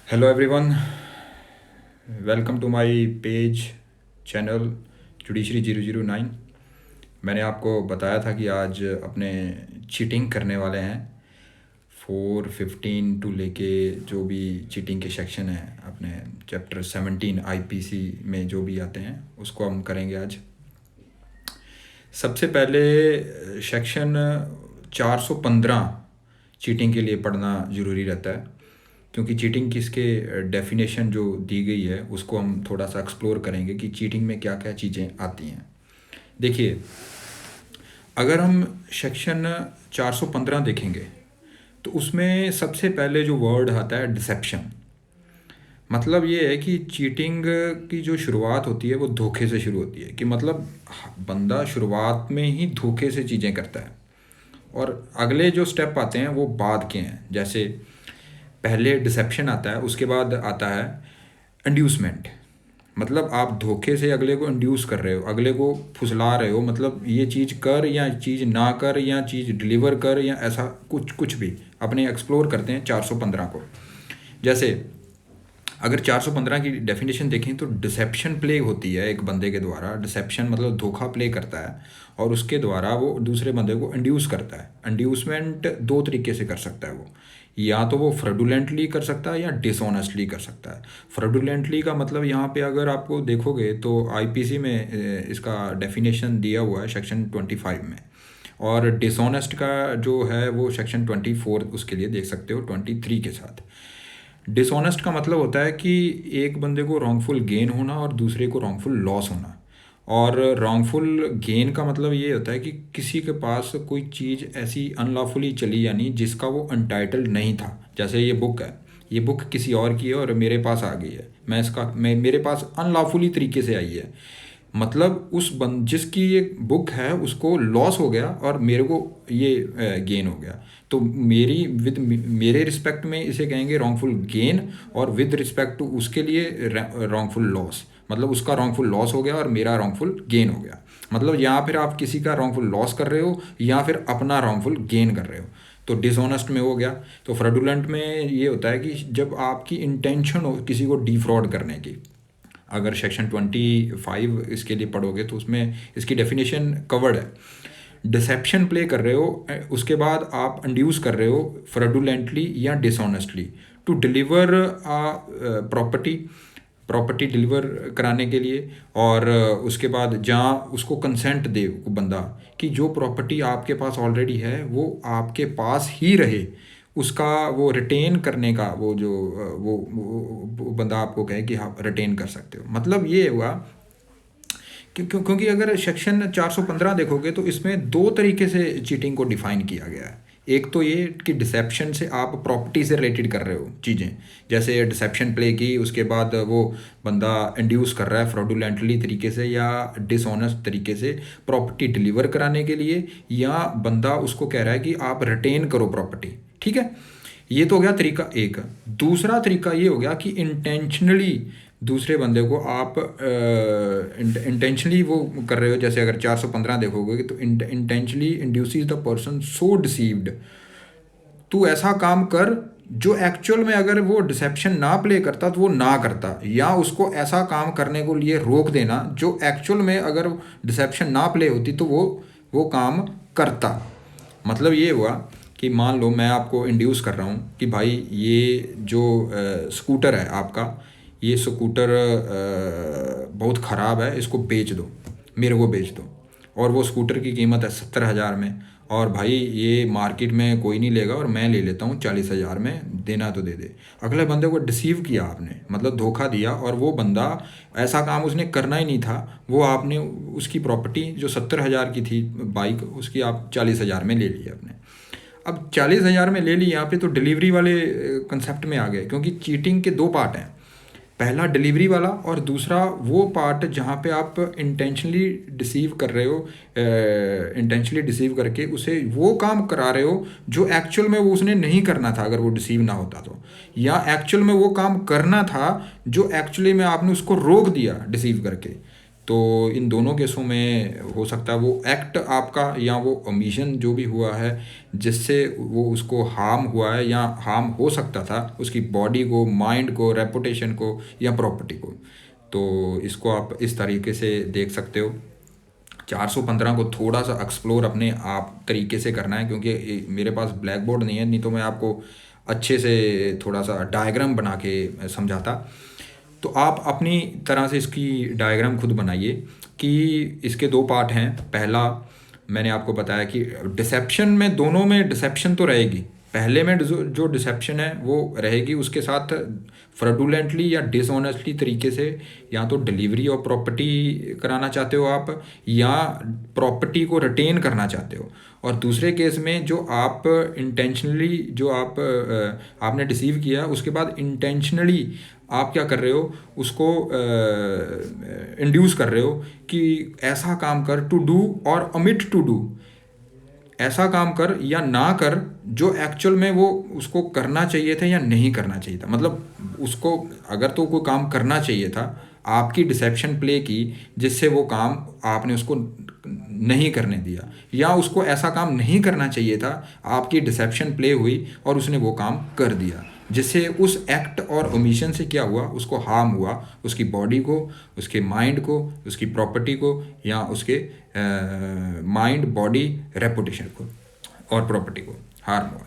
Hello everyone, welcome to my page channel judiciary 009। मैंने आपको बताया था कि आज अपने चीटिंग करने वाले हैं। 415 टू लेके जो भी चीटिंग के सेक्शन हैं अपने चैप्टर 17 आईपीसी में जो भी आते हैं उसको हम करेंगे आज। सबसे पहले सेक्शन 415 चीटिंग के लिए पढ़ना ज़रूरी रहता है, क्योंकि चीटिंग की इसके डेफिनेशन जो दी गई है उसको हम थोड़ा सा एक्सप्लोर करेंगे कि चीटिंग में क्या क्या चीज़ें आती हैं। देखिए, अगर हम सेक्शन 415 देखेंगे तो उसमें सबसे पहले जो वर्ड आता है डिसेप्शन। मतलब ये है कि चीटिंग की जो शुरुआत होती है वो धोखे से शुरू होती है, कि मतलब बंदा शुरुआत में ही धोखे से चीज़ें करता है और अगले जो स्टेप आते हैं वो बाद के हैं। जैसे पहले डिसेप्शन आता है, उसके बाद आता है इंड्यूसमेंट। मतलब आप धोखे से अगले को इंड्यूस कर रहे हो, अगले को फुसला रहे हो, मतलब ये चीज़ कर या चीज़ ना कर या चीज़ डिलीवर कर या ऐसा कुछ कुछ भी अपने एक्सप्लोर करते हैं 415 को। जैसे अगर 415 की डेफिनेशन देखें तो डिसेप्शन प्ले होती है एक बंदे के द्वारा। डिसेप्शन मतलब धोखा प्ले करता है और उसके द्वारा वो दूसरे बंदे को इंड्यूस करता है। इंड्यूसमेंट दो तरीके से कर सकता है वो, या तो वो फ्रॉडुलेंटली कर सकता है या डिसऑनेस्टली कर सकता है। फ्रॉडुलेंटली का मतलब यहाँ पे अगर आपको देखोगे तो आईपीसी में इसका डेफिनेशन दिया हुआ है सेक्शन 25 में, और डिसऑनेस्ट का जो है वो सेक्शन 24 उसके लिए देख सकते हो 23 के साथ। डिसऑनेस्ट का मतलब होता है कि एक बंदे को रॉन्गफुल गेन होना और दूसरे को रॉन्गफुल लॉस होना। और रॉन्गफुल गेन का मतलब ये होता है कि किसी के पास कोई चीज़ ऐसी अनलॉफुली चली, यानी जिसका वो अनटाइटल्ड नहीं था। जैसे ये बुक है, ये बुक किसी और की है और मेरे पास आ गई है, मैं मेरे पास अनलॉफुली तरीके से आई है। मतलब जिसकी ये बुक है उसको लॉस हो गया और मेरे को ये गेन हो गया। तो मेरे रिस्पेक्ट में इसे कहेंगे रॉन्गफुल गेन, और विद रिस्पेक्ट टू उसके लिए रॉन्गफुल लॉस। मतलब उसका रॉन्गफुल लॉस हो गया और मेरा रॉन्गफुल गेन हो गया। मतलब यहाँ फिर आप किसी का रॉन्गफुल लॉस कर रहे हो या फिर अपना रॉन्गफुल गेन कर रहे हो। तो डिसऑनेस्ट में हो गया। तो फ्रॉडुलेंट में ये होता है कि जब आपकी इंटेंशन हो किसी को डिफ्रॉड करने की। अगर सेक्शन 25 इसके लिए पढ़ोगे तो उसमें इसकी डेफिनेशन कवर्ड है। डिसेप्शन प्ले कर रहे हो, उसके बाद आप इंड्यूस कर रहे हो फ्रॉडुलेंटली या dishonestly to deliver property property deliver कराने के लिए। और उसके बाद जहाँ उसको कंसेंट दे वो बंदा कि जो प्रॉपर्टी आपके पास ऑलरेडी है वो आपके पास ही रहे, उसका वो रिटेन करने का वो जो वो बंदा आपको कहे कि हाँ रिटेन कर सकते हो। मतलब ये हुआ क्योंकि अगर सेक्शन 415 देखोगे तो इसमें दो तरीके से चीटिंग को डिफाइन किया गया है। एक तो ये कि डिसेप्शन से आप प्रॉपर्टी से रिलेटेड कर रहे हो चीज़ें, जैसे डिसेप्शन प्ले की, उसके बाद वो बंदा इंड्यूस कर रहा है फ्रॉडुलेंटली तरीके से या डिसऑनेस्ट तरीके से प्रॉपर्टी डिलीवर कराने के लिए, या बंदा उसको कह रहा है कि आप रिटेन करो प्रॉपर्टी। ठीक है, ये तो हो गया तरीका एक। दूसरा तरीका ये हो गया कि इंटेंशनली दूसरे बंदे को आप इंटेंशनली वो कर रहे हो। जैसे अगर 415 देखोगे तो intentionally induces the person so deceived, तू ऐसा काम कर जो एक्चुअल में अगर वो डिसेप्शन ना प्ले करता तो वो ना करता, या उसको ऐसा काम करने को लिए रोक देना जो एक्चुअल में अगर डिसेप्शन ना प्ले होती तो वो काम करता। मतलब ये हुआ कि मान लो मैं आपको इंड्यूस कर रहा हूँ कि भाई ये जो स्कूटर है आपका, ये स्कूटर बहुत ख़राब है, इसको बेच दो, मेरे को बेच दो। और वो स्कूटर की कीमत है 70,000 में, और भाई ये मार्केट में कोई नहीं लेगा और मैं ले लेता हूँ 40,000 में, देना तो दे दे। अगले बंदे को डिसीव किया आपने, मतलब धोखा दिया, और वो बंदा ऐसा काम उसने करना ही नहीं था। वो आपने उसकी प्रॉपर्टी जो 70,000 की थी बाइक, उसकी आप 40,000 में ले ली आपने। अब 40,000 में ले ली, यहाँ पे तो डिलीवरी वाले कंसेप्ट में आ गए, क्योंकि चीटिंग के दो पार्ट हैं। पहला डिलीवरी वाला और दूसरा वो पार्ट जहाँ पे आप इंटेंशनली डिसीव कर रहे हो, इंटेंशनली डिसीव करके उसे वो काम करा रहे हो जो एक्चुअल में वो उसने नहीं करना था अगर वो डिसीव ना होता तो, या एक्चुअल में वो काम करना था जो एक्चुअली में आपने उसको रोक दिया डिसीव करके। तो इन दोनों केसों में हो सकता है वो एक्ट आपका या वो ओमिशन जो भी हुआ है जिससे वो उसको हार्म हुआ है या हार्म हो सकता था उसकी बॉडी को, माइंड को, रेपुटेशन को या प्रॉपर्टी को। तो इसको आप इस तरीके से देख सकते हो। 415 को थोड़ा सा एक्सप्लोर अपने आप तरीके से करना है, क्योंकि मेरे पास ब्लैक बोर्ड नहीं है, नहीं तो मैं आपको अच्छे से थोड़ा सा डायग्राम बना के समझाता। तो आप अपनी तरह से इसकी डायग्राम खुद बनाइए कि इसके दो पार्ट हैं। पहला मैंने आपको बताया कि डिसेप्शन में, दोनों में डिसेप्शन तो रहेगी। पहले में जो डिसेप्शन है वो रहेगी, उसके साथ फ्रॉडुलेंटली या डिसऑनेस्टली तरीके से या तो डिलीवरी ऑफ प्रॉपर्टी कराना चाहते हो आप, या प्रॉपर्टी को रिटेन करना चाहते हो। और दूसरे केस में जो आप इंटेंशनली, जो आपने डिसीव किया, उसके बाद इंटेंशनली आप क्या कर रहे हो, उसको इंड्यूस कर रहे हो कि ऐसा काम कर, टू डू और ओमिट टू डू, ऐसा काम कर या ना कर जो एक्चुअल में वो उसको करना चाहिए था या नहीं करना चाहिए था। मतलब उसको अगर तो कोई काम करना चाहिए था, आपकी डिसेप्शन प्ले की जिससे वो काम आपने उसको नहीं करने दिया, या उसको ऐसा काम नहीं करना चाहिए था, आपकी डिसेप्शन प्ले हुई और उसने वो काम कर दिया, जिससे उस एक्ट और ओमिशन से क्या हुआ, उसको हार्म हुआ, उसकी बॉडी को, उसके माइंड को, उसकी प्रॉपर्टी को, या उसके माइंड, बॉडी, रेपुटेशन को और प्रॉपर्टी को हार्म हुआ।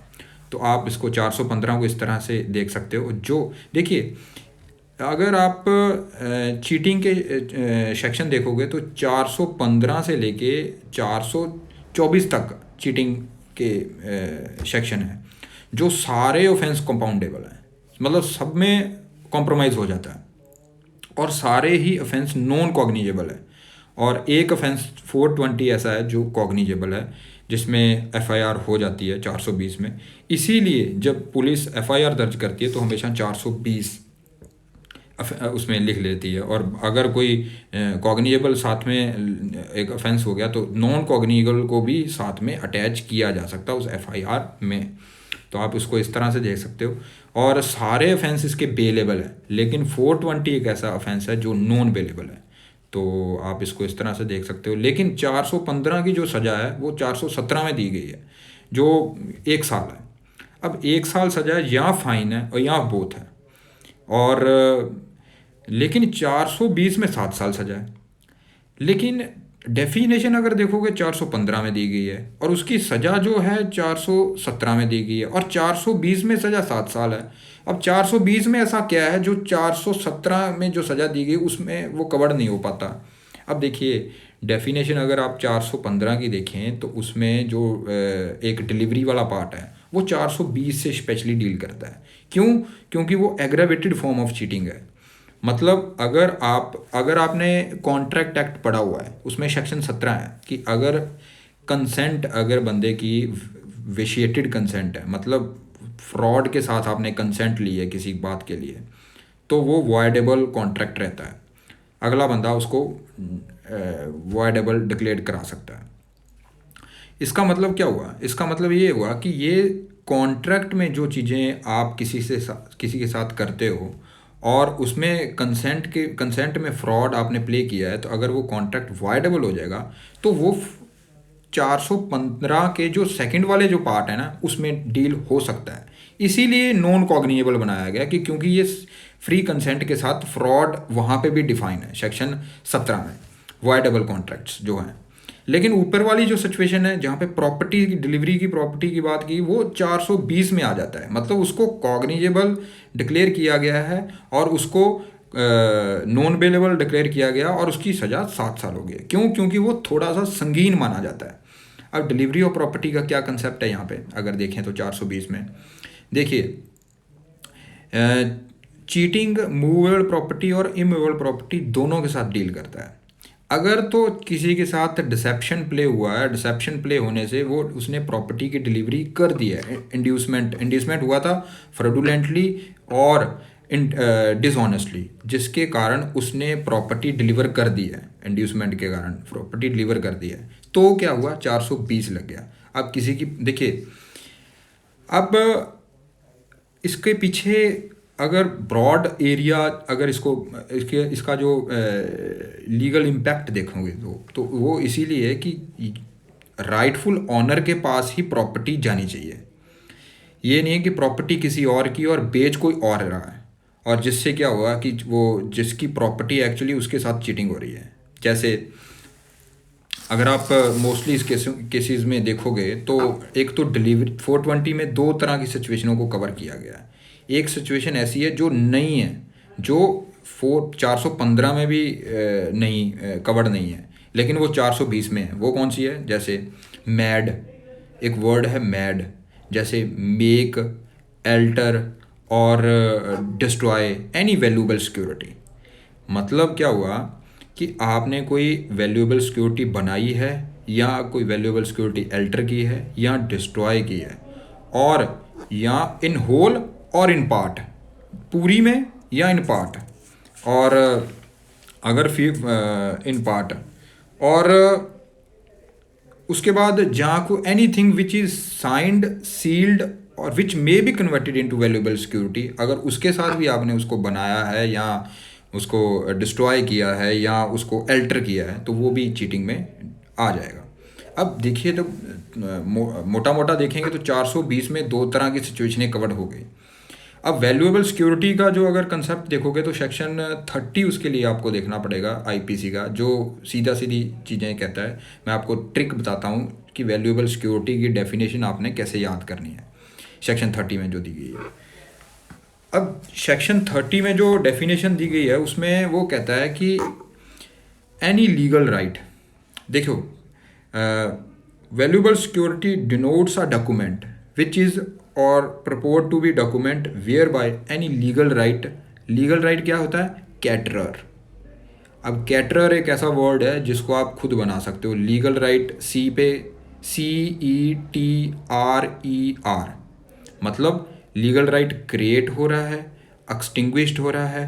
तो आप इसको 415 को इस तरह से देख सकते हो। जो देखिए, अगर आप चीटिंग के सेक्शन देखोगे तो 415 से लेके 424 तक चीटिंग के सेक्शन है, जो सारे ऑफेंस कंपाउंडेबल हैं, मतलब सब में कॉम्प्रोमाइज़ हो जाता है, और सारे ही ऑफेंस नॉन कॉग्निजेबल है। और एक ऑफेंस 420 ऐसा है जो कॉग्निजेबल है, जिसमें एफआईआर हो जाती है 420 में। इसीलिए जब पुलिस एफआईआर दर्ज करती है तो हमेशा 420 उसमें लिख लेती है। और अगर कोई कॉग्निजेबल साथ में एक ऑफेंस हो गया तो नॉन कॉग्निजेबल को भी साथ में अटैच किया जा सकता है उस एफआईआर में। तो आप उसको इस तरह से देख सकते हो। और सारे ऑफेंस इसके बेलेबल है, लेकिन 420 एक ऐसा ऑफेंस है जो नॉन बेलेबल है। तो आप इसको इस तरह से देख सकते हो। लेकिन 415 की जो सज़ा है वो 417 में दी गई है, जो 1 साल है। अब 1 साल सज़ा या फाइन है और या बोथ है। और लेकिन 420 में 7 साल सज़ा है। लेकिन डेफिनेशन अगर देखोगे 415 में दी गई है, और उसकी सज़ा जो है 417 में दी गई है, और 420 में सज़ा 7 साल है। अब 420 में ऐसा क्या है जो 417 में जो सज़ा दी गई उसमें वो कवर नहीं हो पाता। अब देखिए, डेफिनेशन अगर आप 415 की देखें तो उसमें जो एक डिलीवरी वाला पार्ट है वो 420 से स्पेशली डील करता है। क्यों? क्योंकि वो एग्रावेटेड फॉर्म ऑफ चीटिंग है। मतलब अगर आपने कॉन्ट्रैक्ट एक्ट पढ़ा हुआ है, उसमें सेक्शन 17 है कि अगर कंसेंट, अगर बंदे की विशिएटेड कंसेंट है, मतलब फ्रॉड के साथ आपने कंसेंट ली है किसी बात के लिए, तो वो वॉइडेबल कॉन्ट्रैक्ट रहता है। अगला बंदा उसको वॉइडेबल डिक्लेयर करा सकता है। इसका मतलब क्या हुआ? इसका मतलब ये हुआ कि ये कॉन्ट्रैक्ट में जो चीज़ें आप किसी के साथ करते हो और उसमें कंसेंट में फ्रॉड आपने प्ले किया है, तो अगर वो कॉन्ट्रैक्ट वॉइडेबल हो जाएगा तो वो 415 के जो सेकंड वाले जो पार्ट है ना उसमें डील हो सकता है। इसीलिए नॉन कॉग्निजेबल बनाया गया कि क्योंकि ये फ्री कंसेंट के साथ फ्रॉड वहाँ पे भी डिफाइन है सेक्शन 17 में, वॉइडेबल कॉन्ट्रैक्ट्स जो हैं। लेकिन ऊपर वाली जो सिचुएशन है जहाँ पे प्रॉपर्टी की डिलीवरी की प्रॉपर्टी की बात की, वो 420 में आ जाता है। मतलब उसको कॉग्निजेबल डिक्लेयर किया गया है और उसको नॉन बेलेबल डिक्लेयर किया गया और उसकी सज़ा 7 साल हो गई। क्यों? क्योंकि वो थोड़ा सा संगीन माना जाता है। अब डिलीवरी ऑफ प्रॉपर्टी का क्या कंसेप्ट है यहाँ पे अगर देखें तो 420 में देखिए, चीटिंग मूवेबल प्रॉपर्टी और इमूवेबल प्रॉपर्टी दोनों के साथ डील करता है। अगर तो किसी के साथ डिसेप्शन प्ले हुआ है, डिसेप्शन प्ले होने से वो उसने प्रॉपर्टी की डिलीवरी कर दी है, इंड्यूसमेंट हुआ था फ्रॉडुलेंटली और डिसऑनेस्टली, जिसके कारण उसने प्रॉपर्टी डिलीवर कर दी है, इंड्यूसमेंट के कारण प्रॉपर्टी डिलीवर कर दी है, तो क्या हुआ? 420 लग गया। अब किसी की देखिए, अब इसके पीछे अगर ब्रॉड एरिया, अगर इसका जो लीगल इम्पैक्ट देखोगे तो वो इसीलिए है कि राइटफुल ऑनर के पास ही प्रॉपर्टी जानी चाहिए। ये नहीं है कि प्रॉपर्टी किसी और की और बेच कोई और रहा है, और जिससे क्या हुआ कि वो जिसकी प्रॉपर्टी एक्चुअली उसके साथ चीटिंग हो रही है। जैसे अगर आप मोस्टली इस केसेस में देखोगे तो एक तो डिलीवरी 420 में दो तरह की सिचुएशनों को कवर किया गया है। एक सिचुएशन ऐसी है जो नहीं है, जो 415 में भी नहीं कवर्ड नहीं है, लेकिन वो 420 में है। वो कौन सी है? जैसे मैड, एक वर्ड है मैड, जैसे मेक, एल्टर और डिस्ट्रॉय एनी वैल्यूएबल सिक्योरिटी। मतलब क्या हुआ कि आपने कोई वैल्यूएबल सिक्योरिटी बनाई है, या कोई वैल्यूएबल सिक्योरिटी एल्टर की है, या डिस्ट्रॉय की है, और या इन होल और इन पार्ट, पूरी में या इन पार्ट, और अगर फिर इन पार्ट, और उसके बाद जहाँ को any thing which is signed, sealed और which may be converted into valuable security, अगर उसके साथ भी आपने उसको बनाया है या उसको डिस्ट्रॉय किया है या उसको एल्टर किया है, तो वो भी चीटिंग में आ जाएगा। अब देखिए, तो मोटा मोटा देखेंगे तो 420 में दो तरह की सिचुएशनें कवर हो गई। अब वैल्यूएबल सिक्योरिटी का जो अगर कंसेप्ट देखोगे तो सेक्शन 30 उसके लिए आपको देखना पड़ेगा आईपीसी का, जो सीधा सीधी चीज़ें कहता है। मैं आपको ट्रिक बताता हूँ कि वैल्यूएबल सिक्योरिटी की डेफिनेशन आपने कैसे याद करनी है, सेक्शन 30 में जो दी गई है। अब सेक्शन 30 में जो डेफिनेशन दी गई है उसमें वो कहता है कि एनी लीगल राइट, देखो, valuable security denotes a document which is or purport to be document whereby any legal right. Legal right क्या होता है? कैटरर। अब कैटरर एक ऐसा वर्ड है जिसको आप खुद बना सकते हो। लीगल राइट सी पे CETRER, मतलब लीगल राइट क्रिएट हो रहा है, एक्सटिंग्विश्ड हो रहा है,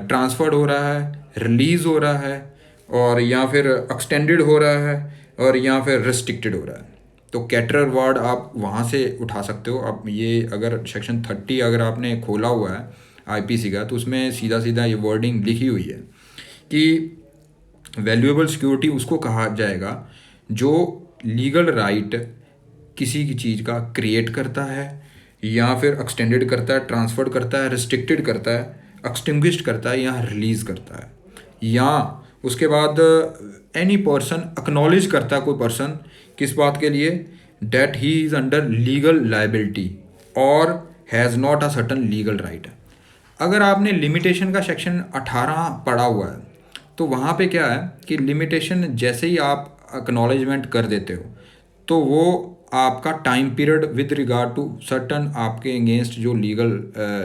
ट्रांसफर्ड हो रहा है, रिलीज हो रहा है, और या फिर एक्सटेंडेड हो रहा है, और या फिर रिस्ट्रिक्टेड हो रहा है। तो कैटरर वर्ड आप वहाँ से उठा सकते हो। अब ये अगर सेक्शन 30 अगर आपने खोला हुआ है आईपीसी का, तो उसमें सीधा सीधा ये वर्डिंग लिखी हुई है कि वैल्यूएबल सिक्योरिटी उसको कहा जाएगा जो लीगल राइट किसी की चीज़ का क्रिएट करता है, या फिर एक्सटेंडेड करता है, ट्रांसफर्ड करता है, रिस्ट्रिक्टेड करता है, एक्सटिंग्विश्ड करता है, या रिलीज करता है, या उसके बाद एनी पर्सन एक्नॉलेज करता है कोई पर्सन, किस बात के लिए? Debtee is under legal liability और has not a certain legal right. अगर आपने लिमिटेशन का सेक्शन 18 पढ़ा हुआ है तो वहाँ पे क्या है कि लिमिटेशन जैसे ही आप एक्नॉलेजमेंट कर देते हो तो वो आपका time period with regard to certain आपके अगेंस्ट जो लीगल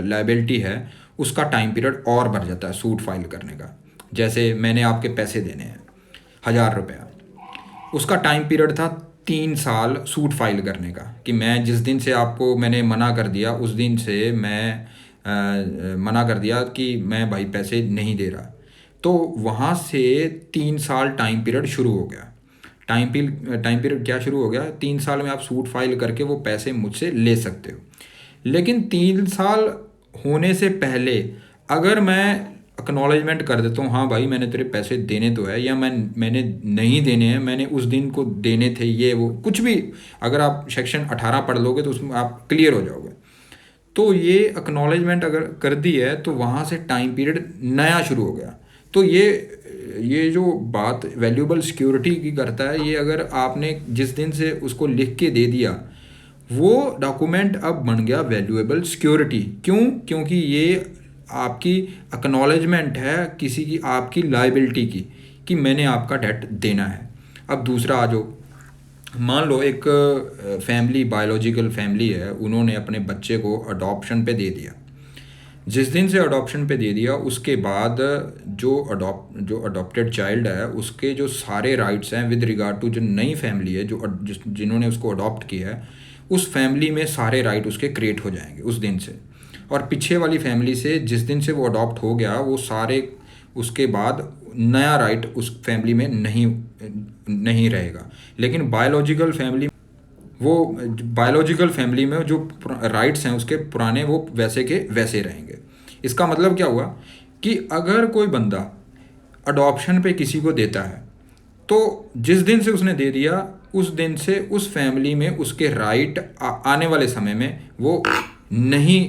लाइबिलिटी है उसका टाइम पीरियड और बढ़ जाता है सूट फाइल करने का। जैसे मैंने आपके पैसे देने हैं 1000 रुपया, उसका टाइम पीरियड था 3 साल सूट फाइल करने का, कि मैं जिस दिन से आपको मैंने मना कर दिया उस दिन से मैं मना कर दिया कि मैं भाई पैसे नहीं दे रहा। तो वहाँ से 3 साल टाइम पीरियड शुरू हो गया। टाइम पीरियड क्या शुरू हो गया? 3 साल में आप सूट फाइल करके वो पैसे मुझसे ले सकते हो। लेकिन 3 साल होने से पहले अगर मैं एक्नॉलेजमेंट कर देता हूँ, हाँ भाई मैंने तेरे पैसे देने तो है, या मैंने नहीं देने हैं, मैंने उस दिन को देने थे, ये वो कुछ भी, अगर आप सेक्शन 18 पढ़ लोगे तो उसमें आप क्लियर हो जाओगे। तो ये एक्नॉलेजमेंट अगर कर दी है तो वहाँ से टाइम पीरियड नया शुरू हो गया। तो ये जो बात वैल्यूएबल सिक्योरिटी की करता है, ये अगर आपने जिस दिन से उसको लिख के दे दिया वो डॉक्यूमेंट अब बन गया वैल्यूएबल सिक्योरिटी। क्यों? क्योंकि ये आपकी एक्नॉलेजमेंट है किसी की आपकी लाइबिलिटी की, कि मैंने आपका डेट देना है। अब दूसरा आ जाओ, मान लो एक फैमिली, बायोलॉजिकल फैमिली है, उन्होंने अपने बच्चे को अडॉप्शन पे दे दिया। जिस दिन से अडॉप्शन पे दे दिया उसके बाद जो अडॉप्टेड चाइल्ड है उसके जो सारे राइट्स हैं विद रिगार्ड टू जो नई फैमिली है जिन्होंने उसको अडॉप्ट किया है, उस फैमिली में सारे राइट उसके क्रिएट हो जाएंगे उस दिन से। और पीछे वाली फैमिली से जिस दिन से वो अडॉप्ट हो गया वो सारे, उसके बाद नया राइट उस फैमिली में नहीं रहेगा। लेकिन बायोलॉजिकल फैमिली वो बायोलॉजिकल फैमिली में जो राइट्स हैं उसके पुराने वो वैसे के वैसे रहेंगे। इसका मतलब क्या हुआ कि अगर कोई बंदा अडॉप्शन पे किसी को देता है तो जिस दिन से उसने दे दिया उस दिन से उस फैमिली में उसके राइट आने वाले समय में वो नहीं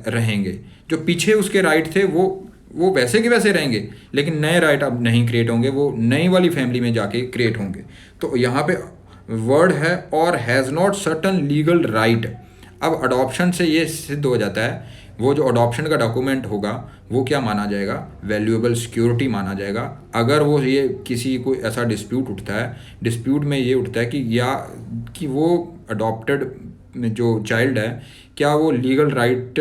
रहेंगे। जो पीछे उसके राइट थे वो वैसे के वैसे रहेंगे, लेकिन नए राइट अब नहीं क्रिएट होंगे, वो नई वाली फैमिली में जाके क्रिएट होंगे। तो यहाँ पे वर्ड है और has not certain legal right. अब अडॉप्शन से ये सिद्ध हो जाता है, वो जो अडॉप्शन का डॉक्यूमेंट होगा वो क्या माना जाएगा, वैल्यूएबल सिक्योरिटी माना जाएगा। अगर वो ये किसी को ऐसा डिस्प्यूट उठता है, डिस्प्यूट में ये उठता है कि वो अडॉप्टेड जो चाइल्ड है क्या वो लीगल राइट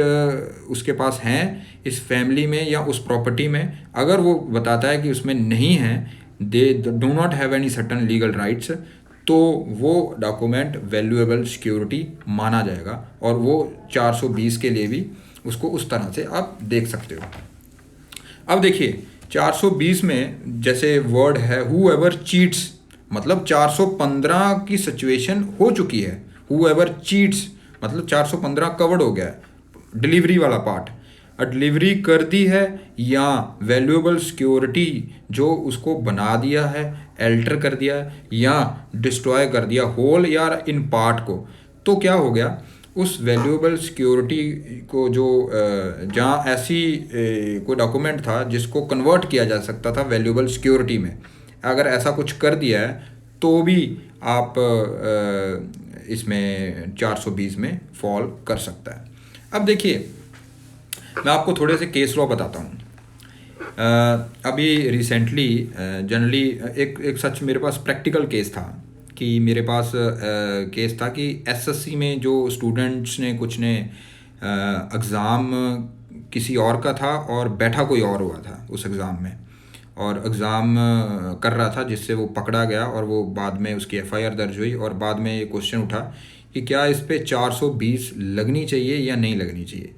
उसके पास हैं इस फैमिली में या उस प्रॉपर्टी में, अगर वो बताता है कि उसमें नहीं है, they do not have any certain legal rights, तो वो डॉक्यूमेंट वैल्यूएबल सिक्योरिटी माना जाएगा। और वो 420 के लिए भी उसको उस तरह से आप देख सकते हो। अब देखिए 420 में जैसे वर्ड है हु एवर चीट्स, मतलब 415 की सिचुएशन हो चुकी है। हु एवर चीट्स मतलब 415 कवर्ड हो गया है। डिलीवरी वाला पार्ट डिलीवरी कर दी है या वैल्यूएबल सिक्योरिटी जो उसको बना दिया है, एल्टर कर दिया है या डिस्ट्रॉय कर दिया होल या इन पार्ट को, तो क्या हो गया उस वैल्यूएबल सिक्योरिटी को जो जहाँ ऐसी कोई डॉक्यूमेंट था जिसको कन्वर्ट किया जा सकता था वैल्यूएबल सिक्योरिटी में, अगर ऐसा कुछ कर दिया है तो भी आप इसमें 420 में फॉल कर सकता है। अब देखिए मैं आपको थोड़े से केस लॉ बताता हूँ। अभी रिसेंटली जनरली एक सच मेरे पास प्रैक्टिकल केस था कि मेरे पास केस था कि एसएससी में जो स्टूडेंट्स ने कुछ ने एग्ज़ाम किसी और का था और बैठा कोई और हुआ था उस एग्ज़ाम में, और एग्ज़ाम कर रहा था जिससे वो पकड़ा गया और वो बाद में उसकी एफआईआर दर्ज हुई और बाद में ये क्वेश्चन उठा कि क्या इस पे 420 लगनी चाहिए या नहीं लगनी चाहिए।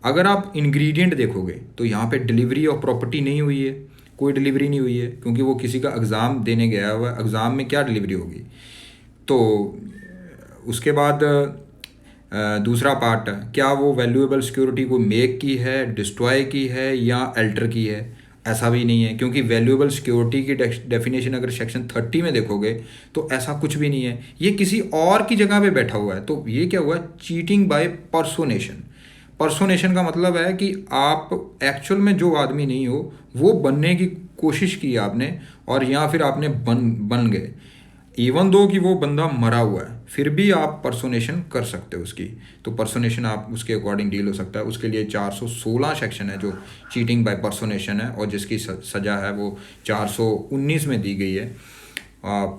अगर आप इंग्रेडिएंट देखोगे तो यहाँ पे डिलीवरी ऑफ प्रॉपर्टी नहीं हुई है, कोई डिलीवरी नहीं हुई है, क्योंकि वो किसी का एग्ज़ाम देने गया हुआ है, एग्ज़ाम में क्या डिलीवरी होगी। तो उसके बाद दूसरा पार्ट, क्या वो वैल्यूएबल सिक्योरिटी को मेक की है, डिस्ट्रॉय की है या अल्टर की है, ऐसा भी नहीं है, क्योंकि वैल्यूएबल सिक्योरिटी की डेफिनेशन अगर सेक्शन 30 में देखोगे तो ऐसा कुछ भी नहीं है, ये किसी और की जगह पे बैठा हुआ है। तो ये क्या हुआ, चीटिंग बाय पर्सोनेशन। पर्सोनेशन का मतलब है कि आप एक्चुअल में जो आदमी नहीं हो वो बनने की कोशिश की आपने और या फिर आपने बन गए, इवन दो कि वो बंदा मरा हुआ है फिर भी आप पर्सोनेशन कर सकते हो उसकी। तो पर्सोनेशन आप उसके अकॉर्डिंग डील हो सकता है। उसके लिए 416 सेक्शन है जो चीटिंग बाय पर्सोनेशन है और जिसकी सज़ा है वो 419 में दी गई है,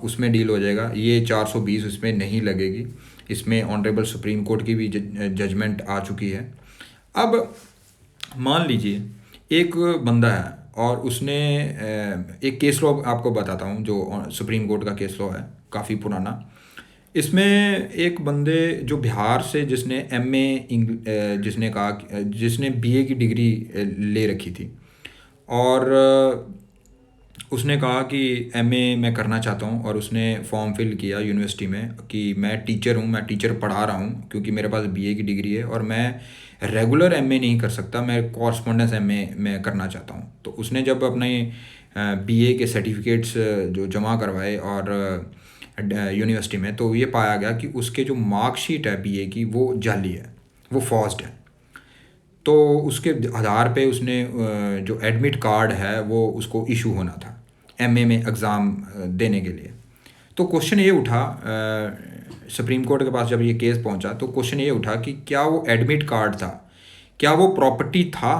उसमें डील हो जाएगा। ये 420 इसमें नहीं लगेगी। इसमें ऑनरेबल सुप्रीम कोर्ट की भी जजमेंट आ चुकी है। अब मान लीजिए एक बंदा है और उसने एक केस लॉ आपको बताता हूँ जो सुप्रीम कोर्ट का केस लॉ है, काफ़ी पुराना। इसमें एक बंदे जो बिहार से जिसने एमए जिसने बीए की डिग्री ले रखी थी और उसने कहा कि एमए मैं करना चाहता हूँ और उसने फॉर्म फिल किया यूनिवर्सिटी में कि मैं टीचर हूँ, मैं टीचर पढ़ा रहा हूँ क्योंकि मेरे पास बीए की डिग्री है और मैं रेगुलर एमए नहीं कर सकता, मैं कॉरस्पॉन्डेंस एमए मैं करना चाहता हूँ। तो उसने जब अपने बीए के सर्टिफिकेट्स जो जमा करवाए और यूनिवर्सिटी में, तो ये पाया गया कि उसके जो मार्कशीट है बीए की वो जाली है, वो फॉर्ज्ड है। तो उसके आधार पे उसने जो एडमिट कार्ड है वो उसको इशू होना था एमए में एग्ज़ाम देने के लिए। तो क्वेश्चन ये उठा सुप्रीम कोर्ट के पास जब ये केस पहुंचा तो क्वेश्चन ये उठा कि क्या वो एडमिट कार्ड था, क्या वो प्रॉपर्टी था।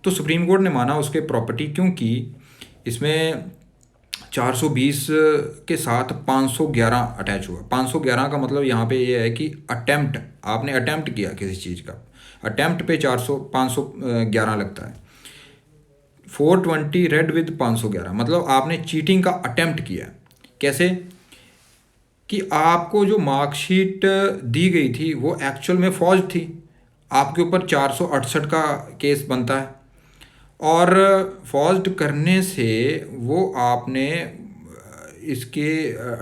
तो सुप्रीम कोर्ट ने माना उसके प्रॉपर्टी, क्योंकि इसमें 420 के साथ 511 अटैच हुआ। 511 का मतलब यहाँ पे ये है कि अटेम्प्ट, आपने अटेम्प्ट किया किसी चीज़ का, अटेम्प्ट पे 511 लगता है। 420 रेड विद 511 मतलब आपने चीटिंग का अटेम्प्ट किया। कैसे कि आपको जो मार्कशीट दी गई थी वो एक्चुअल में फॉर्ज थी, आपके ऊपर 468 का केस बनता है और फॉर्ज्ड करने से वो आपने इसके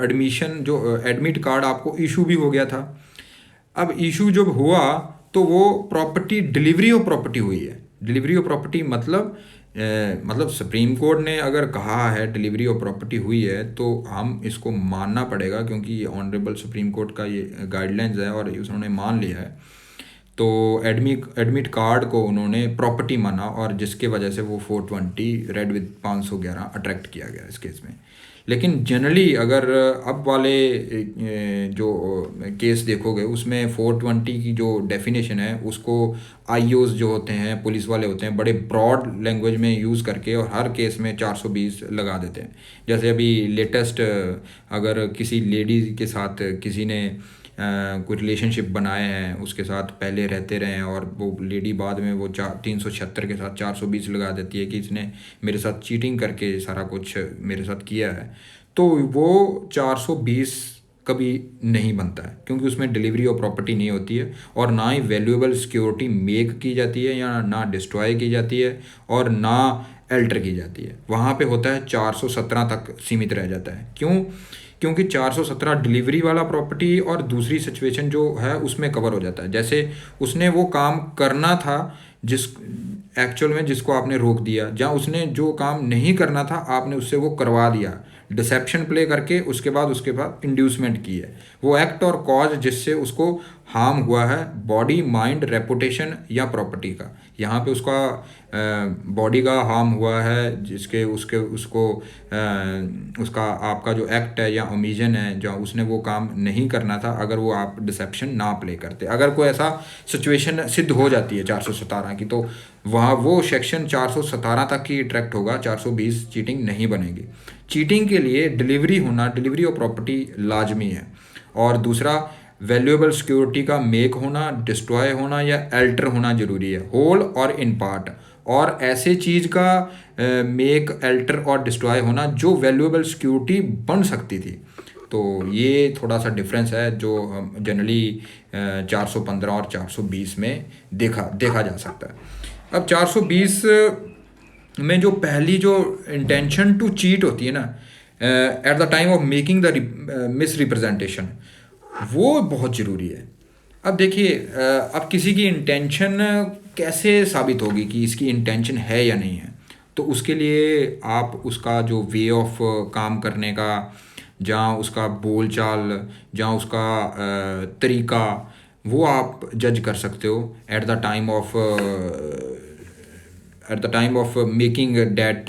एडमिशन जो एडमिट कार्ड आपको इशू भी हो गया था। अब इशू जब हुआ तो वो प्रॉपर्टी डिलीवरी ऑफ प्रॉपर्टी हुई है। डिलीवरी ऑफ प्रॉपर्टी मतलब सुप्रीम कोर्ट ने अगर कहा है डिलीवरी ऑफ प्रॉपर्टी हुई है तो हम इसको मानना पड़ेगा, क्योंकि ये ऑनरेबल सुप्रीम कोर्ट का ये गाइडलाइंस है और उन्होंने मान लिया है। तो एडमिट कार्ड को उन्होंने प्रॉपर्टी माना और जिसके वजह से वो 420 रेड विद 511 अट्रैक्ट किया गया इस केस में। लेकिन जनरली अगर अब वाले जो केस देखोगे उसमें 420 की जो डेफिनेशन है उसको आईओज जो होते हैं, पुलिस वाले होते हैं, बड़े ब्रॉड लैंग्वेज में यूज़ करके और हर केस में 420 लगा देते हैं। जैसे अभी लेटेस्ट अगर किसी लेडी के साथ किसी ने कोई रिलेशनशिप बनाए हैं, उसके साथ पहले रहते रहे हैं और वो लेडी बाद में वो 376 के साथ 420 लगा देती है कि इसने मेरे साथ चीटिंग करके सारा कुछ मेरे साथ किया है, तो वो 420 कभी नहीं बनता है, क्योंकि उसमें डिलीवरी ऑफ प्रॉपर्टी नहीं होती है और ना ही वैल्यूएबल सिक्योरिटी मेक की जाती है या ना डिस्ट्रॉय की जाती है और ना एल्टर की जाती है। वहाँ पे होता है 417 तक सीमित रह जाता है। क्यों? क्योंकि 417 डिलीवरी वाला प्रॉपर्टी और दूसरी सिचुएशन जो है उसमें कवर हो जाता है। जैसे उसने वो काम करना था जिस एक्चुअल में जिसको आपने रोक दिया, जहाँ उसने जो काम नहीं करना था आपने उससे वो करवा दिया, डिसेप्शन प्ले करके उसके बाद इंड्यूसमेंट की है। वो एक्ट और कॉज जिससे उसको हार्म हुआ है बॉडी, माइंड, रेपुटेशन या प्रॉपर्टी का। यहाँ पे उसका बॉडी का हार्म हुआ है जिसके उसके उसको उसका आपका जो एक्ट है या ओमिजन है जहाँ उसने वो काम नहीं करना था, अगर वो आप डिसेप्शन ना प्ले करते, अगर कोई ऐसा सिचुएशन सिद्ध हो जाती है 417 की, तो वहाँ वो सेक्शन 417 तक ही अट्रैक्ट होगा, 420 चीटिंग नहीं बनेगी। चीटिंग के लिए डिलीवरी होना, डिलीवरी ऑफ प्रॉपर्टी लाजमी है, और दूसरा वैल्यूएबल सिक्योरिटी का मेक होना, डिस्ट्रॉय होना या एल्टर होना ज़रूरी है, होल और इन पार्ट। और ऐसे चीज़ का मेक, एल्टर और डिस्ट्रॉय होना जो वैल्यूएबल सिक्योरिटी बन सकती थी। तो ये थोड़ा सा डिफरेंस है जो हम जनरली 415 और 420 में देखा जा सकता है। अब 420 में जो पहली जो इंटेंशन टू चीट होती है ना, at the time of making the miss representation, वो बहुत ज़रूरी है। अब देखिए अब किसी की इंटेंशन कैसे साबित होगी कि इसकी इंटेंशन है या नहीं है, तो उसके लिए आप उसका जो वे ऑफ काम करने का, जहाँ उसका बोल चाल, जहाँ उसका तरीका, वो आप जज कर सकते हो at the time of making that.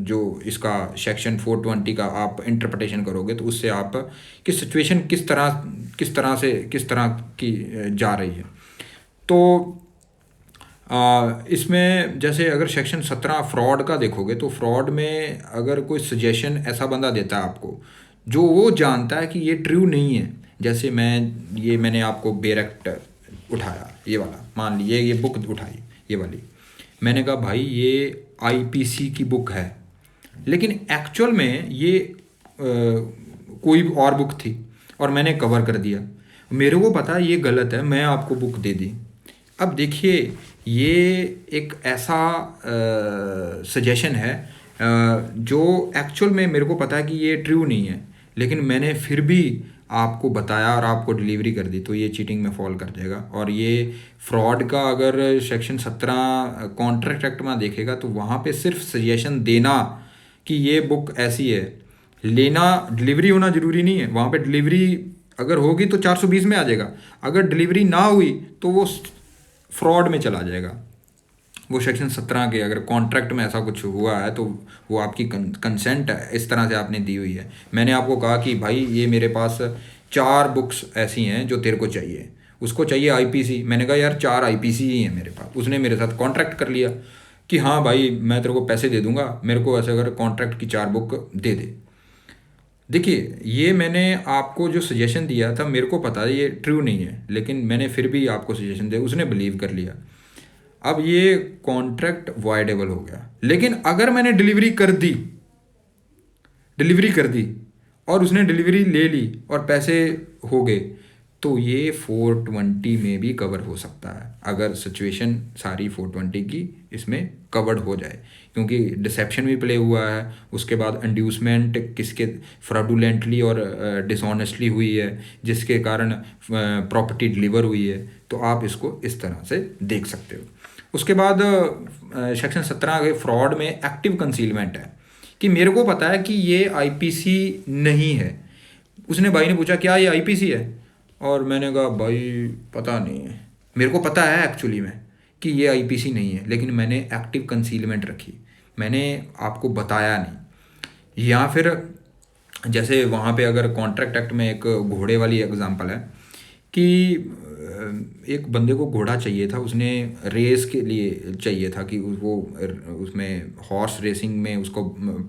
जो इसका सेक्शन 420 का आप इंटरप्रिटेशन करोगे तो उससे आप कि सिचुएशन किस तरह की जा रही है। तो इसमें जैसे अगर सेक्शन 17 फ्रॉड का देखोगे तो फ्रॉड में अगर कोई सजेशन ऐसा बंदा देता है आपको जो वो जानता है कि ये ट्रू नहीं है, जैसे मैंने आपको बेरेक्ट उठाया, ये वाला मान लीजिए, ये बुक उठाई ये वाली, मैंने कहा भाई ये आईपीसी की बुक है, लेकिन एक्चुअल में ये कोई और बुक थी और मैंने कवर कर दिया, मेरे को पता है ये गलत है, मैं आपको बुक दे दी। अब देखिए ये एक ऐसा सजेशन है जो एक्चुअल में मेरे को पता है कि ये ट्रू नहीं है, लेकिन मैंने फिर भी आपको बताया और आपको डिलीवरी कर दी, तो ये चीटिंग में फॉल कर जाएगा। और ये फ्रॉड का अगर सेक्शन 17 कॉन्ट्रैक्ट एक्ट में देखेगा तो वहाँ पे सिर्फ सजेशन देना कि ये बुक ऐसी है, लेना, डिलीवरी होना ज़रूरी नहीं है। वहाँ पे डिलीवरी अगर होगी तो 420 में आ जाएगा, अगर डिलीवरी ना हुई तो वो फ्रॉड में चला जाएगा। वो सेक्शन 17 के अगर कॉन्ट्रैक्ट में ऐसा कुछ हुआ है तो वो आपकी कंसेंट इस तरह से आपने दी हुई है। मैंने आपको कहा कि भाई ये मेरे पास 4 बुक्स ऐसी हैं जो तेरे को चाहिए, उसको चाहिए आईपीसी, मैंने कहा यार 4 आईपीसी ही हैं मेरे पास, उसने मेरे साथ कॉन्ट्रैक्ट कर लिया कि हाँ भाई मैं तेरे को पैसे दे दूंगा, मेरे को ऐसे अगर कॉन्ट्रैक्ट की 4 बुक दे दे। देखिए ये मैंने आपको जो सजेशन दिया था मेरे को पता है ये ट्रू नहीं है, लेकिन मैंने फिर भी आपको सजेशन दिया, उसने बिलीव कर लिया, अब ये कॉन्ट्रैक्ट वाइडेबल हो गया। लेकिन अगर मैंने डिलीवरी कर दी और उसने डिलीवरी ले ली और पैसे हो गए, तो ये 420 में भी कवर हो सकता है, अगर सिचुएशन सारी 420 की इसमें कवर्ड हो जाए, क्योंकि डिसेप्शन भी प्ले हुआ है, उसके बाद इंड्यूसमेंट किसके फ्रॉडुलेंटली और डिसऑनेस्टली हुई है, जिसके कारण प्रॉपर्टी डिलीवर हुई है। तो आप इसको इस तरह से देख सकते हो। उसके बाद सेक्शन 17 के फ्रॉड में एक्टिव कंसीलमेंट है, कि मेरे को पता है कि ये आईपीसी नहीं है। उसने भाई ने पूछा क्या ये आईपीसी है, और मैंने कहा भाई पता नहीं है, मेरे को पता है एक्चुअली में कि ये आईपीसी नहीं है, लेकिन मैंने एक्टिव कंसीलमेंट रखी, मैंने आपको बताया नहीं। या फिर जैसे वहाँ पे अगर कॉन्ट्रैक्ट एक्ट में एक घोड़े वाली एग्जांपल है कि एक बंदे को घोड़ा चाहिए था, उसने रेस के लिए चाहिए था कि वो उसमें हॉर्स रेसिंग में उसको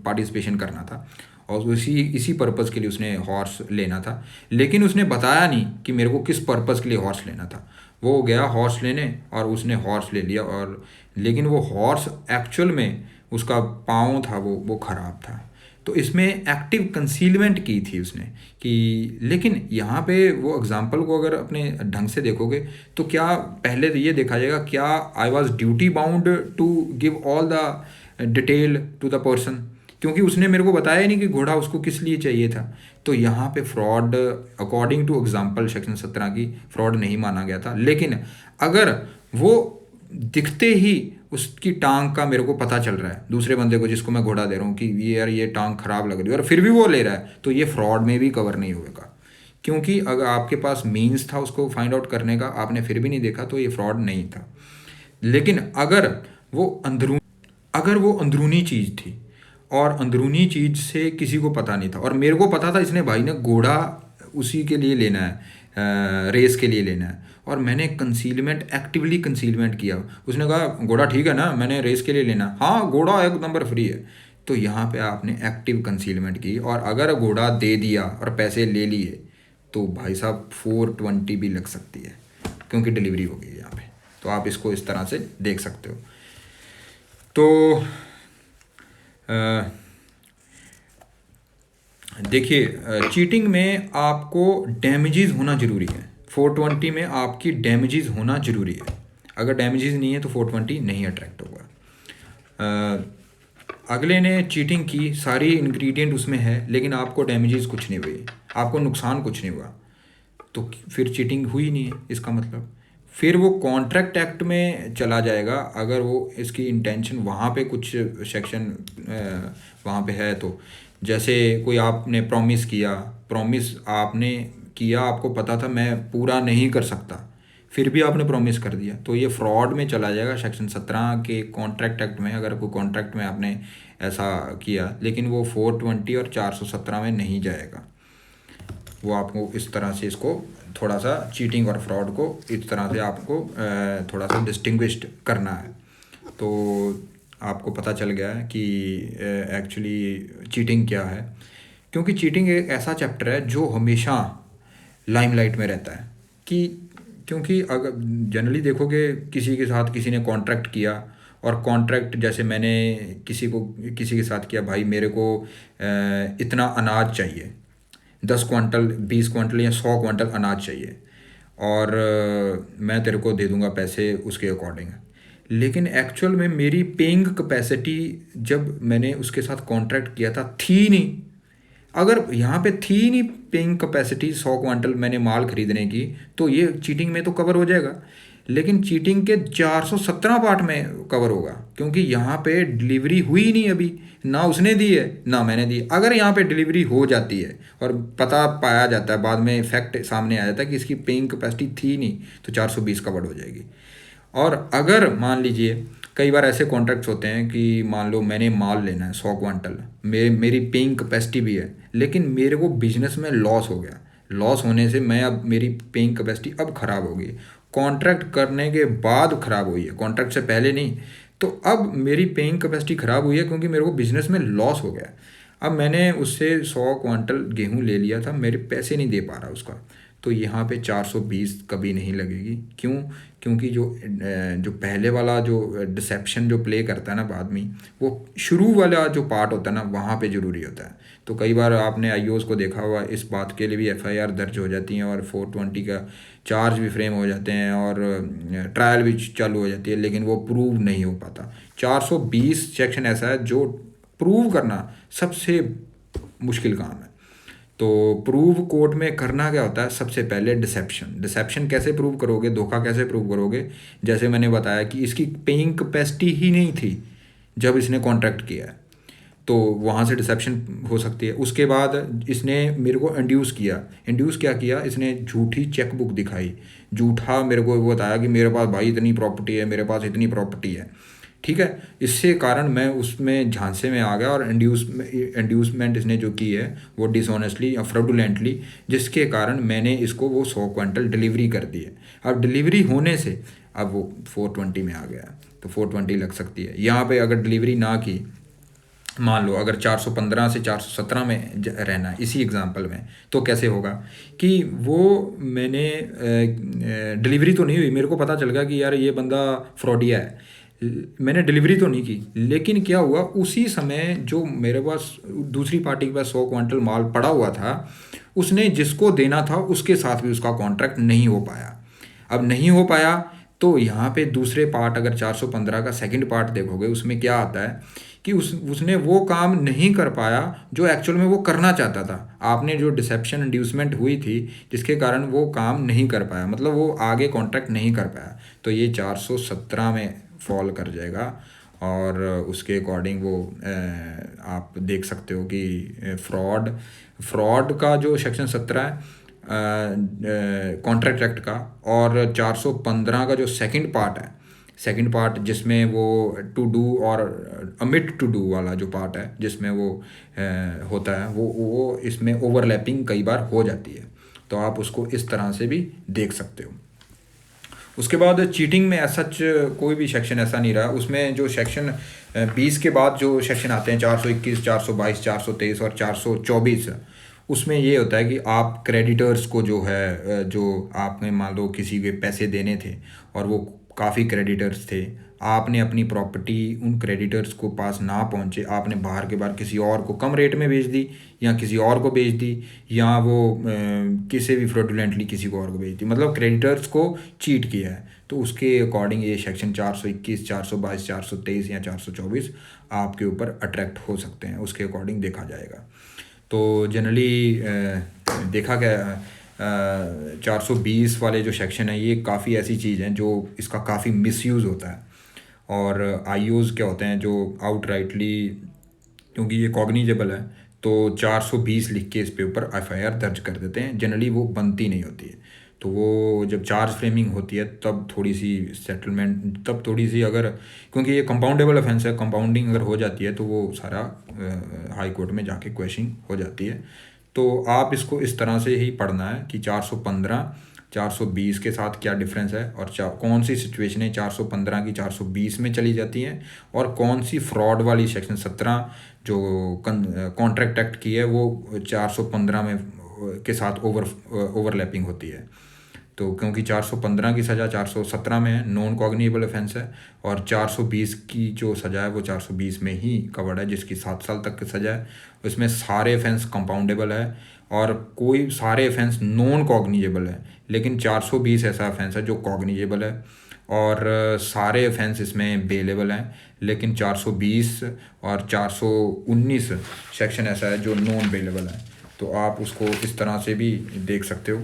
पार्टिसिपेशन करना था, और इसी पर्पज़ के लिए उसने हॉर्स लेना था, लेकिन उसने बताया नहीं कि मेरे को किस पर्पज़ के लिए हॉर्स लेना था। वो गया हॉर्स लेने और उसने हॉर्स ले लिया, और लेकिन वो हॉर्स एक्चुअल में उसका पाँव था वो ख़राब था। तो इसमें एक्टिव कंसीलमेंट की थी उसने कि, लेकिन यहाँ पे वो एग्जांपल को अगर अपने ढंग से देखोगे तो क्या पहले तो ये देखा जाएगा क्या I was duty bound to give all the detail to the person, क्योंकि उसने मेरे को बताया ही नहीं कि घोड़ा उसको किस लिए चाहिए था। तो यहाँ पे fraud according two example section 17 की फ्रॉड नहीं माना गया था। लेकिन अगर वो दिखते ही उसकी टांग का मेरे को पता चल रहा है दूसरे बंदे को जिसको मैं घोड़ा दे रहा हूँ कि ये यार ये टांग खराब लग रही है, और फिर भी वो ले रहा है, तो ये फ्रॉड में भी कवर नहीं होगा। क्योंकि अगर आपके पास मीन्स था उसको फाइंड आउट करने का, आपने फिर भी नहीं देखा, तो ये फ्रॉड नहीं था। लेकिन अगर वो अंदरूनी चीज़ थी और अंदरूनी चीज़ से किसी को पता नहीं था, और मेरे को पता था इसने भाई ने घोड़ा उसी के लिए लेना है, रेस के लिए लेना है, और मैंने कंसीलमेंट एक्टिवली कंसीलमेंट किया। उसने कहा घोड़ा ठीक है ना, मैंने रेस के लिए लेना, हाँ घोड़ा एक नंबर फ्री है। तो यहाँ पे आपने एक्टिव कंसीलमेंट की, और अगर घोड़ा दे दिया और पैसे ले लिए तो भाई साहब 420 भी लग सकती है, क्योंकि डिलीवरी हो गई यहाँ पे। तो आप इसको इस तरह से देख सकते हो। तो देखिए, चीटिंग में आपको डैमेजेस होना ज़रूरी है। 420 में आपकी डैमेजेस होना ज़रूरी है, अगर डैमेजेस नहीं है तो 420 नहीं अट्रैक्ट होगा। अगले ने चीटिंग की, सारी इंग्रेडिएंट उसमें है, लेकिन आपको डैमेजेस कुछ नहीं हुई, आपको नुकसान कुछ नहीं हुआ, तो फिर चीटिंग हुई नहीं है इसका मतलब। फिर वो कॉन्ट्रैक्ट एक्ट में चला जाएगा, अगर वो इसकी इंटेंशन वहाँ पे कुछ सेक्शन वहाँ पे है। तो जैसे कोई आपने प्रॉमिस आपने किया, आपको पता था मैं पूरा नहीं कर सकता, फिर भी आपने प्रॉमिस कर दिया, तो ये फ्रॉड में चला जाएगा सेक्शन 17 के कॉन्ट्रैक्ट एक्ट में। अगर कोई कॉन्ट्रैक्ट में आपने ऐसा किया, लेकिन वो 420 और 417 में नहीं जाएगा। वो आपको इस तरह से इसको थोड़ा सा चीटिंग और फ्रॉड को इस तरह से आपको थोड़ा सा डिस्टिंग्विश्ड करना है। तो आपको पता चल गया है कि एक्चुअली चीटिंग क्या है, क्योंकि चीटिंग एक ऐसा चैप्टर है जो हमेशा लाइमलाइट में रहता है। कि क्योंकि अगर जनरली देखोगे किसी के साथ किसी ने कॉन्ट्रैक्ट किया, और कॉन्ट्रैक्ट जैसे मैंने किसी के साथ किया, भाई मेरे को इतना अनाज चाहिए, 10 क्वांटल 20 क्वांटल या 100 क्वांटल अनाज चाहिए, और मैं तेरे को दे दूंगा पैसे उसके अकॉर्डिंग। लेकिन एक्चुअल में मेरी पेइंग कैपेसिटी जब मैंने उसके साथ कॉन्ट्रैक्ट किया था थी नहीं। अगर यहाँ पे थी नहीं पेइंग कैपेसिटी 100 क्वांटल मैंने माल खरीदने की, तो ये चीटिंग में तो कवर हो जाएगा। लेकिन चीटिंग के 417 पार्ट में कवर होगा, क्योंकि यहाँ पे डिलीवरी हुई नहीं अभी, ना उसने दी है ना मैंने दी। अगर यहाँ पे डिलीवरी हो जाती है और पता पाया जाता है, बाद में फैक्ट सामने आ जाता है कि इसकी पेइंग कैपेसिटी थी नहीं, तो 420 कवर हो जाएगी। और अगर मान लीजिए कई बार ऐसे कॉन्ट्रैक्ट्स होते हैं कि मान लो मैंने माल लेना है 100 क्वांटल, मेरी पेइंग कैपेसिटी भी है, लेकिन मेरे को बिजनेस में लॉस हो गया। लॉस होने से मैं अब मेरी पेइंग कैपेसिटी अब ख़राब हो गई, कॉन्ट्रैक्ट करने के बाद ख़राब हुई है, कॉन्ट्रैक्ट से पहले नहीं। तो अब मेरी पेइंग कैपेसिटी ख़राब हुई है क्योंकि मेरे को बिज़नेस में लॉस हो गया। अब मैंने उससे 100 क्वांटल गेहूँ ले लिया था, मेरे पैसे नहीं दे पा रहा उसका, तो यहाँ पे 420 कभी नहीं लगेगी। क्यों? क्योंकि जो पहले वाला जो डिसेप्शन जो प्ले करता है ना बाद में, वो शुरू वाला जो पार्ट होता है ना वहाँ पे ज़रूरी होता है। तो कई बार आपने आईओज़ को देखा हुआ, इस बात के लिए भी एफआईआर दर्ज हो जाती हैं और 420 का चार्ज भी फ्रेम हो जाते हैं और ट्रायल भी चालू हो जाती है, लेकिन वो प्रूव नहीं हो पाता। 420 सेक्शन ऐसा है जो प्रूव करना सबसे मुश्किल काम है। तो प्रूव कोर्ट में करना क्या होता है? सबसे पहले डिसेप्शन कैसे प्रूव करोगे, धोखा कैसे प्रूव करोगे? जैसे मैंने बताया कि इसकी पेइंग कैपेसिटी ही नहीं थी जब इसने कॉन्ट्रैक्ट किया है, तो वहाँ से डिसेप्शन हो सकती है। उसके बाद इसने मेरे को इंड्यूस क्या किया, इसने झूठी चेक बुक दिखाई, झूठा मेरे को बताया कि मेरे पास भाई इतनी प्रॉपर्टी है, मेरे पास इतनी प्रॉपर्टी है, ठीक है। इससे कारण मैं उसमें झांसे में आ गया और इंड्यूसमेंट इसने जो की है वो डिसऑनेस्टली या फ्रॉडुलेंटली, जिसके कारण मैंने इसको वो 100 क्विंटल डिलीवरी कर दी है। अब डिलीवरी होने से अब वो 420 में आ गया, तो 420 लग सकती है। यहाँ पे अगर डिलीवरी ना की, मान लो अगर 415 से 417 में रहना है इसी एग्जांपल में, तो कैसे होगा कि वो मैंने डिलीवरी तो नहीं हुई, मेरे को पता चल गया कि यार ये बंदा फ्रॉडिया है, मैंने डिलीवरी तो नहीं की, लेकिन क्या हुआ उसी समय जो मेरे पास दूसरी पार्टी के पास 100 क्विंटल माल पड़ा हुआ था, उसने जिसको देना था उसके साथ भी उसका कॉन्ट्रैक्ट नहीं हो पाया। अब नहीं हो पाया तो यहाँ पे दूसरे पार्ट, अगर 415 का सेकंड पार्ट देखोगे, उसमें क्या आता है कि उसने वो काम नहीं कर पाया जो एक्चुअल में वो करना चाहता था। आपने जो डिसेप्शन इंड्यूसमेंट हुई थी जिसके कारण वो काम नहीं कर पाया, मतलब वो आगे कॉन्ट्रैक्ट नहीं कर पाया, तो ये 417 में फॉल कर जाएगा। और उसके अकॉर्डिंग वो आप देख सकते हो कि फ्रॉड का जो सेक्शन 17 है कॉन्ट्रैक्ट एक्ट का, और 415 का जो सेकंड पार्ट जिसमें वो टू डू और अमिट टू डू वाला जो पार्ट है, जिसमें वो होता है, वो इसमें ओवरलैपिंग कई बार हो जाती है, तो आप उसको इस तरह से भी देख सकते हो। उसके बाद चीटिंग में ऐसा कोई भी सेक्शन ऐसा नहीं रहा। उसमें जो सेक्शन 20 के बाद जो सेक्शन आते हैं 421, 422, 423 और 424, उसमें ये होता है कि आप क्रेडिटर्स को जो है, जो आपने मान लो किसी के पैसे देने थे और वो काफ़ी क्रेडिटर्स थे, आपने अपनी प्रॉपर्टी उन क्रेडिटर्स को पास ना पहुंचे, आपने बाहर के बाहर किसी और को कम रेट में बेच दी या किसी और को बेच दी, या वो किसी भी फ्रॉडुलेंटली किसी को और को बेच दी, मतलब क्रेडिटर्स को चीट किया है, तो उसके अकॉर्डिंग ये सेक्शन 421, 422, 423 या 424 आपके ऊपर अट्रैक्ट हो सकते हैं, उसके अकॉर्डिंग देखा जाएगा। तो जनरली देखा गया 420 वाले जो सेक्शन है ये काफ़ी ऐसी चीज़ हैं जो इसका काफ़ी मिसयूज़ होता है, और आईओज़ क्या होते हैं जो आउटराइटली, क्योंकि ये कॉग्निजेबल है, तो 420 लिख के इस पे ऊपर एफआईआर दर्ज कर देते हैं। जनरली वो बनती नहीं होती है, तो वो जब चार्ज फ्रेमिंग होती है तब थोड़ी सी सेटलमेंट, तब थोड़ी सी, अगर क्योंकि ये कंपाउंडेबल ऑफेंस है, कंपाउंडिंग अगर हो जाती है तो वो सारा हाई कोर्ट में जाके क्वेश्चनिंग हो जाती है। तो आप इसको इस तरह से ही पढ़ना है कि 415 420 के साथ क्या डिफरेंस है, और कौन सी सिचुएशनें 415 की 420 में चली जाती हैं, और कौन सी फ्रॉड वाली सेक्शन 17 जो कॉन्ट्रैक्ट एक्ट की है वो 415 में के साथ ओवरलैपिंग होती है। तो क्योंकि 415 की सज़ा 417 में है, नॉन कॉग्निजेबल ऑफेंस है, और 420 की जो सज़ा है वो 420 में ही कवर्ड है, जिसकी 7 साल तक की सज़ा है। उसमें सारे ऑफेंस कंपाउंडेबल है और कोई सारे ऑफेंस नॉन कॉग्निजेबल है, लेकिन 420 ऐसा ऑफेंस है जो कॉग्निजेबल है, और सारे ऑफेंस इसमें बेलेबल हैं, लेकिन 420 और 419 सेक्शन ऐसा है जो नॉन बेलेबल है। तो आप उसको इस तरह से भी देख सकते हो।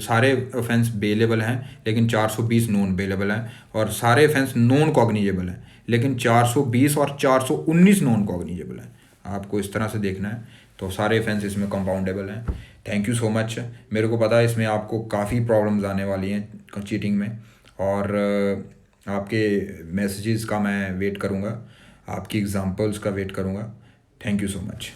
सारे ऑफेंस बेलेबल हैं लेकिन 420 नॉन बेलेबल हैं, और सारे ऑफेंस नॉन कॉग्निजेबल हैं लेकिन 420 और 419 नॉन कॉग्निजेबल हैं। आपको इस तरह से देखना है, तो सारे ऑफेंस इसमें कंपाउंडेबल हैं। Thank you so much. मेरे को पता है इसमें आपको काफ़ी प्रॉब्लम्स आने वाली हैं चीटिंग में, और आपके मैसेजेस का मैं वेट करूँगा, आपकी एग्जांपल्स का वेट करूँगा। Thank you so much.